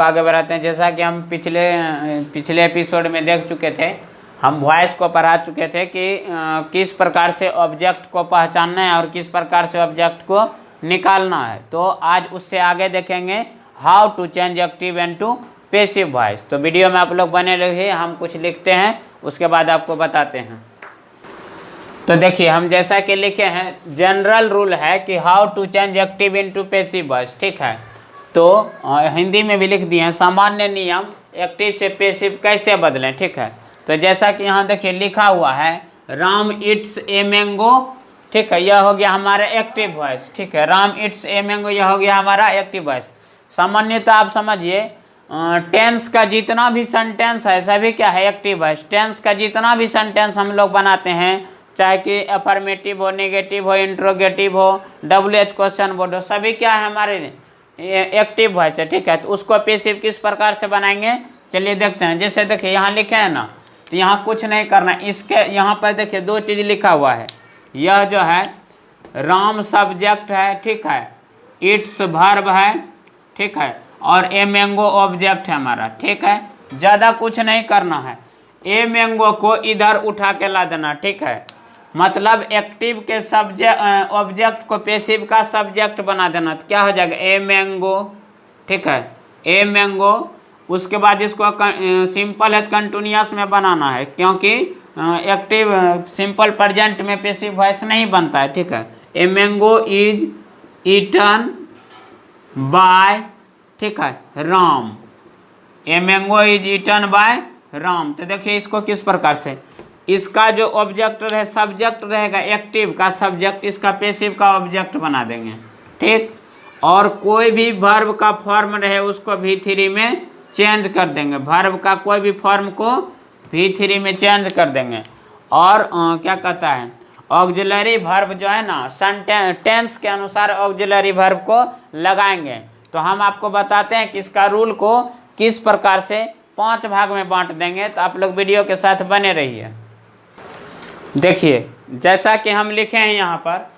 आगे बढ़ाते हैं। जैसा कि हम पिछले एपिसोड में देख चुके थे, हम वॉइस को पढ़ा चुके थे कि किस प्रकार से ऑब्जेक्ट को पहचानना है और किस प्रकार से ऑब्जेक्ट को निकालना है। तो आज उससे आगे देखेंगे how to change active and to passive voice. तो वीडियो में आप लोग बने रहिए, हम कुछ लिखते हैं उसके बाद आपको बताते हैं। तो देखिए, हम जैसा कि लिखे हैं, जनरल रूल है कि how to change active into passive voice, ठीक है। तो हिंदी में भी लिख दिए हैं, सामान्य नियम एक्टिव से पैसिव कैसे बदलें, ठीक है। तो जैसा कि यहाँ देखिए लिखा हुआ है, राम इट्स ए मैंगो, ठीक है, यह हो गया हमारा एक्टिव वॉइस, ठीक है। राम इट्स ए मैंगो, यह हो गया हमारा एक्टिव वॉइस। सामान्यतः आप समझिए, टेंस का जितना भी सेंटेंस है सभी क्या है, एक्टिव वॉइस। टेंस का जितना भी सेंटेंस हम लोग बनाते हैं, चाहे कि अफर्मेटिव हो, नेगेटिव हो, इंट्रोगेटिव हो, WH क्वेश्चन बोर्ड हो, सभी क्या है हमारे एक्टिव वॉइस है, ठीक है। तो उसको पैसिव किस प्रकार से बनाएंगे, चलिए देखते हैं। जैसे देखिए यहाँ लिखे हैं ना, तो यहाँ कुछ नहीं करना, इसके यहाँ पर देखिए दो चीज़ लिखा हुआ है। यह जो है राम सब्जेक्ट है, ठीक है, इट्स वर्ब है, ठीक है, और ए मैंगो ऑब्जेक्ट है हमारा, ठीक है। ज़्यादा कुछ नहीं करना है, ए मैंगो को इधर उठा के ला देना, ठीक है। मतलब एक्टिव के सब्जेक्ट ऑब्जेक्ट को पैसिव का सब्जेक्ट बना देना, तो क्या हो जाएगा, ए मैंगो, ठीक है, ए मैंगो। उसके बाद इसको सिंपल है कंटिन्यूअस में बनाना है, क्योंकि एक्टिव सिंपल प्रेजेंट में पैसिव वॉइस नहीं बनता है, ठीक है। A mango is eaten by, ठीक है, Ram. A mango is eaten by Ram. तो देखिए इसको किस प्रकार से, इसका जो ऑब्जेक्ट रहे सब्जेक्ट रहेगा एक्टिव का सब्जेक्ट, इसका पैसिव का ऑब्जेक्ट बना देंगे, ठीक। और कोई भी वर्ब का फॉर्म रहे उसको V3 में चेंज कर देंगे, वर्ब का कोई भी फॉर्म को V3 में चेंज कर देंगे। और क्या कहता है, ऑक्सिलरी वर्ब जो है ना, टेंस के अनुसार ऑक्सिलरी वर्ब को लगाएंगे। तो हम आपको बताते हैं कि इसका रूल को किस प्रकार से 5 भाग में बांट देंगे। तो आप लोग वीडियो के साथ बने रहिए। देखिए जैसा कि हम लिखे हैं यहाँ पर,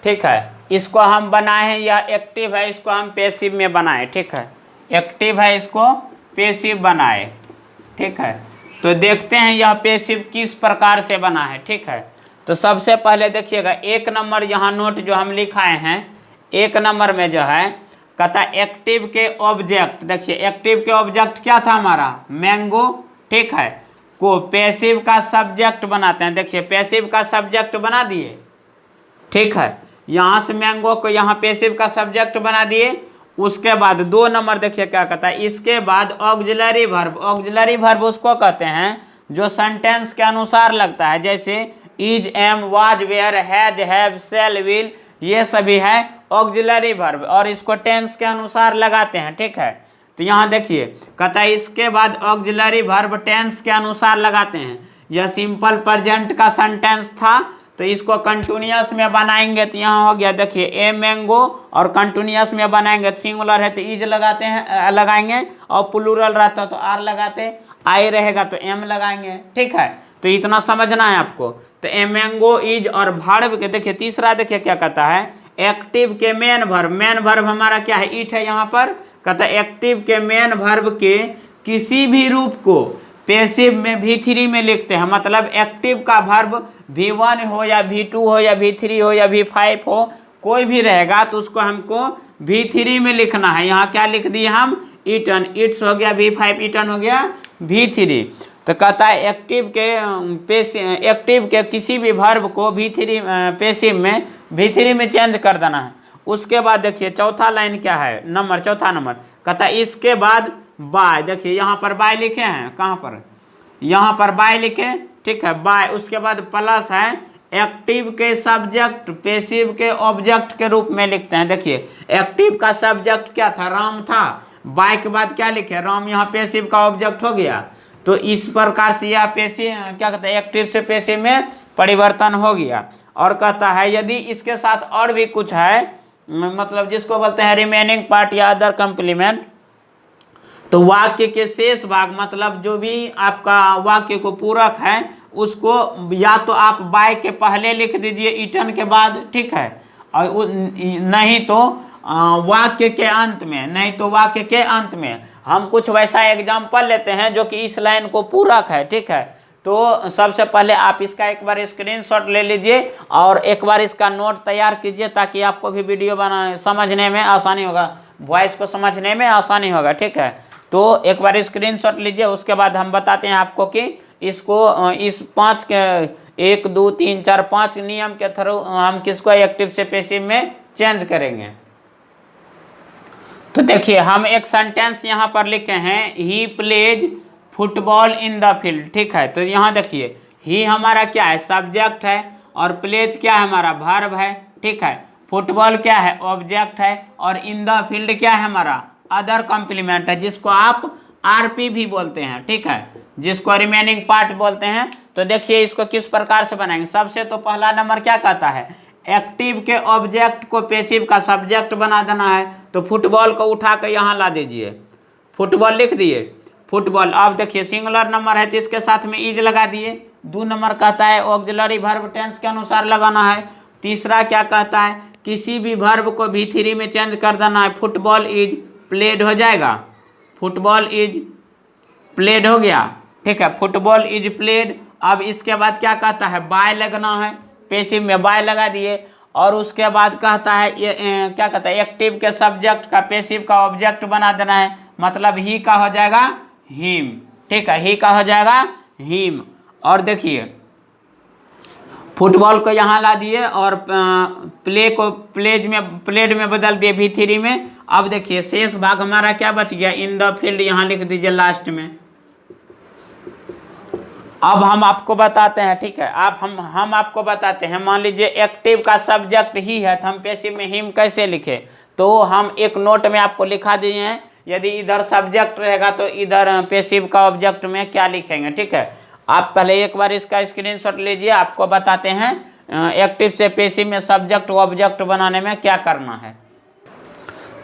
ठीक है, इसको हम बनाए हैं, यह एक्टिव है, इसको हम पैसिव में बनाए, ठीक है। एक्टिव है, इसको पैसिव बनाए, ठीक है। तो देखते हैं यह पैसिव किस प्रकार से बना है, ठीक है। तो सबसे पहले देखिएगा, 1 नंबर यहाँ नोट जो हम लिखाए हैं, 1 नंबर में जो है कहता एक्टिव के ऑब्जेक्ट, देखिए एक्टिव के ऑब्जेक्ट क्या था हमारा, मैंगो, ठीक है, को पैसिव का सब्जेक्ट बनाते हैं। देखिए पैसिव का सब्जेक्ट बना दिए, ठीक है, यहाँ से मैंगो को यहाँ पैसिव का सब्जेक्ट बना दिए। उसके बाद 2 नंबर देखिए क्या कहता है, इसके बाद ऑक्सिलरी वर्ब। ऑक्सिलरी वर्ब उसको कहते हैं जो सेंटेंस के अनुसार लगता है, जैसे is, am, was, were, has, have, shall, will, ये सभी है ऑक्सिलरी वर्ब, और इसको टेंस के अनुसार लगाते हैं, ठीक है। तो यहाँ देखिए कहता है इसके बाद ऑक्सिलरी वर्ब टेंस के अनुसार लगाते हैं। यह सिंपल प्रेजेंट का सेंटेंस था, तो इसको कंटिन्यूअस में बनाएंगे। तो यहाँ हो गया देखिए ए मैंगो, और कंटिन्यूअस में बनाएंगे तो सिंगुलर है तो इज लगाते हैं, लगाएंगे, और प्लूरल रहता तो आर लगाते, आई रहेगा तो एम लगाएंगे, ठीक है। तो इतना समझना है आपको। तो ए मैंगो इज, और वर्ब के देखिए तीसरा देखिए क्या कहता है, एक्टिव के मेन वर्ब। मेन वर्ब हमारा क्या है, इट है यहाँ पर। कहता है एक्टिव के मेन वर्ब के किसी भी रूप को पैसिव में V3 में लिखते हैं। मतलब एक्टिव का वर्ब V1 हो या V2 हो या V3 हो या V5 हो, कोई भी रहेगा तो उसको हमको V3 में लिखना है। यहाँ क्या लिख दिए हम, ईटन, इट्स हो गया V5, ईटन हो गया V3। तो कहता है एक्टिव के किसी भी वर्ब को V3 पैसिव में V3 में चेंज कर देना है। उसके बाद देखिए चौथा लाइन क्या है, चौथा नंबर कहता है इसके बाद बाय। देखिए यहाँ पर बाय लिखे हैं, कहाँ पर, यहाँ पर बाय लिखे, ठीक है, बाय। उसके बाद प्लस है, एक्टिव के सब्जेक्ट पैसिव के ऑब्जेक्ट के रूप में लिखते हैं। देखिए एक्टिव का सब्जेक्ट क्या था, राम था, बाय के बाद क्या लिखे, राम, यहाँ पैसिव का ऑब्जेक्ट हो गया। तो इस प्रकार से यह पैसिव क्या कहते हैं, एक्टिव से पैसिव में परिवर्तन हो गया। और कहता है यदि इसके साथ और भी कुछ है, मतलब जिसको बोलते हैं रिमेनिंग पार्ट या अदर कम्प्लीमेंट, तो वाक्य के शेष भाग, मतलब जो भी आपका वाक्य को पूरक है उसको या तो आप बाय के पहले लिख दीजिए ईटन के बाद, ठीक है, और नहीं तो वाक्य के अंत में, नहीं तो वाक्य के अंत में हम कुछ वैसा एग्जाम्पल लेते हैं जो कि इस लाइन को पूरक है, ठीक है। तो सबसे पहले आप इसका एक बार स्क्रीनशॉट ले लीजिए और एक बार इसका नोट तैयार कीजिए ताकि आपको भी वीडियो बना समझने में आसानी होगा, वॉइस को समझने में आसानी होगा, ठीक है। तो एक बार स्क्रीनशॉट लीजिए, उसके बाद हम बताते हैं आपको कि इसको इस 5 के 1 2 3 4 5 नियम के थ्रू हम किसको एक्टिव से पैसिव में चेंज करेंगे। तो देखिए हम एक सेंटेंस यहाँ पर लिखे हैं, he plays football in the field, ठीक है। तो यहाँ देखिए ही हमारा क्या है, सब्जेक्ट है, और प्लेज क्या है, हमारा वर्ब है, ठीक है। फुटबॉल क्या है, ऑब्जेक्ट है, और इन द फील्ड क्या है, हमारा अदर कॉम्प्लीमेंट है, जिसको आप आरपी भी बोलते हैं, ठीक है, जिसको रिमेनिंग पार्ट बोलते हैं। तो देखिए इसको किस प्रकार से बनाएंगे। सबसे तो पहला नंबर क्या कहता है, एक्टिव के ऑब्जेक्ट को पैसिव का सब्जेक्ट बना देना है। तो फुटबॉल को उठा कर यहाँ ला दीजिए, फुटबॉल लिख दिए, फुटबॉल। अब देखिए सिंगुलर नंबर है तो इसके साथ में इज लगा दिए। 2 नंबर कहता है ऑक्सिलरी वर्ब टेंस के अनुसार लगाना है। तीसरा क्या कहता है, किसी भी वर्ब को V3 में चेंज कर देना है। फुटबॉल इज प्लेड हो जाएगा, फुटबॉल इज प्लेड हो गया, ठीक है, फुटबॉल इज प्लेड। अब इसके बाद क्या कहता है, बाय लगना है, पैसिव में बाय लगा दिए। और उसके बाद कहता है क्या कहता है, एक्टिव के सब्जेक्ट का पैसिव का ऑब्जेक्ट बना देना है, मतलब ही का हो जाएगा हिम, ठीक है, ही का हो जाएगा हिम। और देखिए फुटबॉल को यहाँ ला दिए और प्ले को प्लेड में बदल दिए V3 में। अब देखिए शेष भाग हमारा क्या बच गया, इन द फील्ड यहाँ लिख दीजिए लास्ट में। अब हम आपको बताते हैं, ठीक है, हम आपको बताते हैं, मान लीजिए एक्टिव का सब्जेक्ट ही है तो हम पैसिव में हिम कैसे लिखे। तो हम एक नोट में आपको लिखा दिए हैं, यदि इधर सब्जेक्ट रहेगा तो इधर पैसिव का ऑब्जेक्ट में क्या लिखेंगे, ठीक है। आप पहले एक बार इसका स्क्रीनशॉट लीजिए, आपको बताते हैं एक्टिव से पैसिव में सब्जेक्ट ऑब्जेक्ट बनाने में क्या करना है।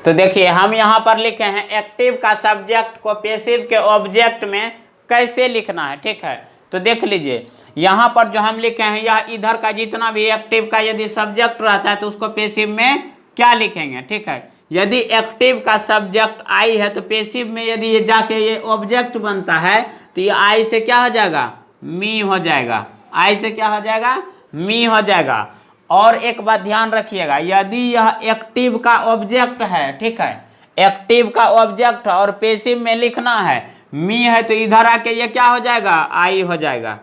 तो देखिए हम यहाँ पर लिखे हैं एक्टिव का सब्जेक्ट को पैसिव के ऑब्जेक्ट में कैसे लिखना है, ठीक है। तो देख लीजिए यहाँ पर जो हम लिखे हैं, यह इधर का जितना भी एक्टिव का यदि सब्जेक्ट रहता है तो उसको पैसिव में क्या लिखेंगे, ठीक है। यदि एक्टिव का सब्जेक्ट आई है तो पैसिव में यदि ये जाके ये ऑब्जेक्ट बनता है तो ये आई से क्या हो जाएगा, मी हो जाएगा, आई से क्या हो जाएगा, मी हो जाएगा। और एक बात ध्यान रखिएगा, यदि यह एक्टिव का ऑब्जेक्ट है, ठीक है, एक्टिव का ऑब्जेक्ट और पैसिव में लिखना है, मी है तो इधर आके ये क्या हो जाएगा, आई हो जाएगा,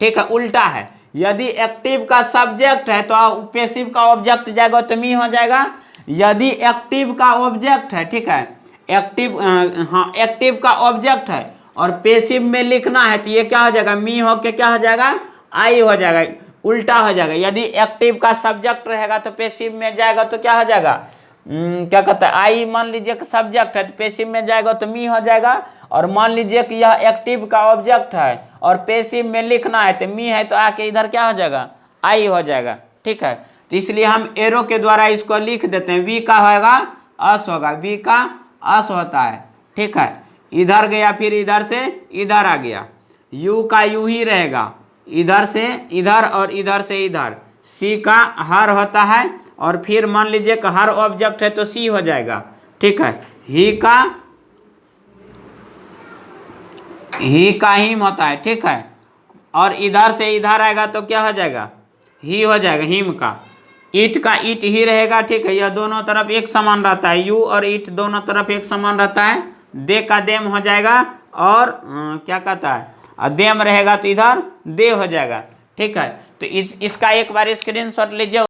ठीक है, उल्टा है। यदि एक्टिव का सब्जेक्ट है तो पैसिव का ऑब्जेक्ट जाएगा तो मी हो जाएगा। यदि एक्टिव का ऑब्जेक्ट है, ठीक है, एक्टिव हाँ एक्टिव का ऑब्जेक्ट है और पैसिव में लिखना है तो ये क्या हो जाएगा, मी हो के क्या हो जाएगा, आई हो जाएगा, उल्टा हो जाएगा। यदि एक्टिव का सब्जेक्ट रहेगा तो पैसिव में जाएगा तो क्या हो जाएगा, क्या कहता है, आई मान लीजिए कि सब्जेक्ट है तो पैसिव में जाएगा तो मी हो जाएगा। और मान लीजिए कि यह एक्टिव का ऑब्जेक्ट है और पैसिव में लिखना है तो मी है तो आके इधर क्या हो जाएगा, आई हो जाएगा, ठीक है। तो इसलिए हम एरो के द्वारा इसको लिख देते हैं, वी का होगा अस होगा, वी का अस होता है, ठीक है, इधर गया फिर इधर से इधर आ गया, यू का यू ही रहेगा, इधर से इधर और इधर से इधर, सी का हर होता है और फिर मान लीजिए कि हर ऑब्जेक्ट है तो सी हो जाएगा, ठीक है, ही का हिम होता है, ठीक है, और इधर से इधर आएगा तो क्या हो जाएगा, ही हो जाएगा, हिम का। ईट का ईट ही रहेगा, ठीक है, यह दोनों तरफ एक समान रहता है, यू और ईट दोनों तरफ एक समान रहता है। दे का देम हो जाएगा और क्या कहता है, देम रहेगा तो इधर दे हो जाएगा, ठीक है। तो इसका एक बार स्क्रीनशॉट लीजिए।